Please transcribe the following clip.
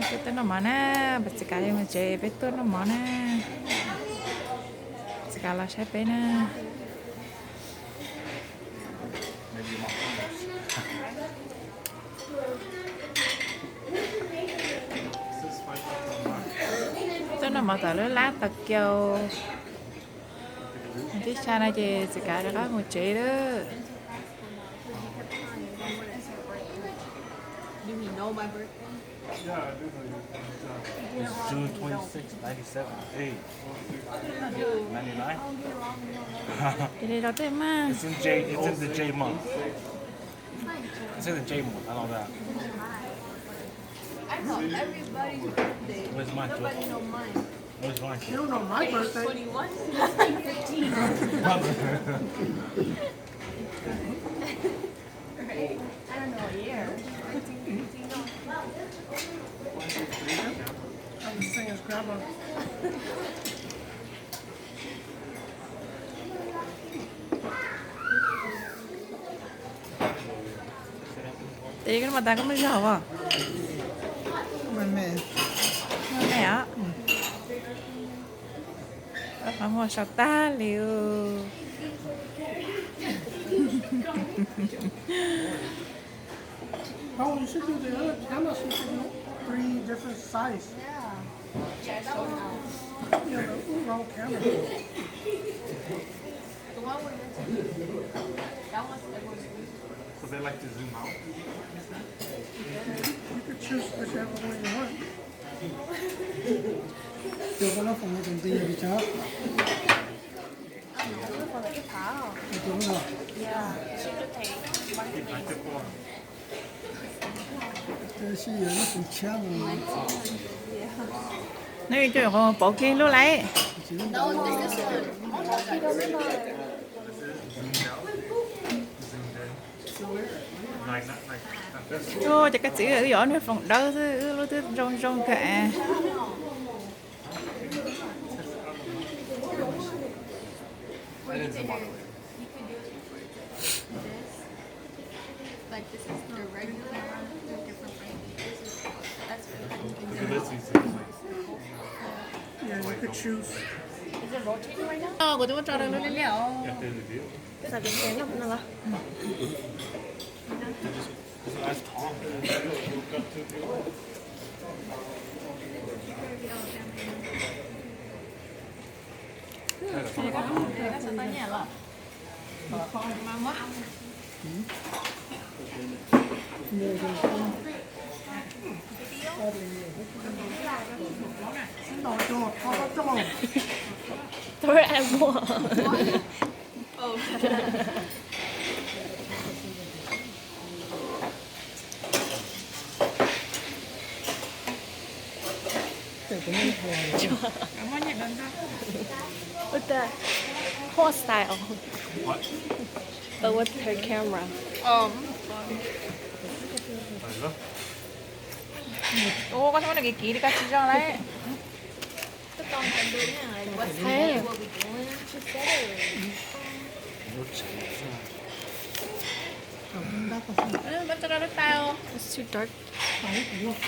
Betul no mana, bersekali macam betul no mana. Segala siapa na. Betul no mata lu lá tak kêu. Nanti sana je sekarang kan macam tu. Do you know my birthday? Yeah, I do know your birthday. It's June 26, 97. Hey, 99? Jadi doktor mah. It's in the J month. It's in the J month. I know that. I know everybody's birthday. Where's mine? Nobody know mine. Where's mine? You don't know my birthday. 21? 15. Right. I don't know a year. I'm the same as grandma. Jadi kan mata kamu siapa? Mẹ. Mẹ ạ. Kamu sao ta liu? Oh, you should do the other cameras. You should do 3 different sizes. Yeah, so now. You know, the wrong camera. The one we're meant to do. That one's everyone's So they like to zoom out? You could choose whichever one you want. Yo có nó phòng này cần tiền thì cháu. for like a pal. Đúng rồi. Yeah. She could take money. Cái gì nó cũng chán rồi. Nếu như có bộ kia lúc lấy. No, this one. He doesn't know. Cho cái chữ ở giỏ nó phòng đâu thứ lúc thứ rong rong cả. Where you could do, you could do this. Like this is the regular camera with different frames. That's really Yeah, you could choose. Is it rotating right now? Của tôi cho được luôn liệu. Sao đến thế lắm nữa? That's Tom. Cái sao tay nhẹ lắm. Mà mất. Xin lỗi cho, có cho. Thôi em mua. Cảm ơn nhận lần đó. With the horse style, What? but with her camera. Ô, có cái kỹ đi cái chỉ cho lấy. What's hey? What we doing? She said it. Bắt cho nó tao. It's too dark. Phải, đúng không?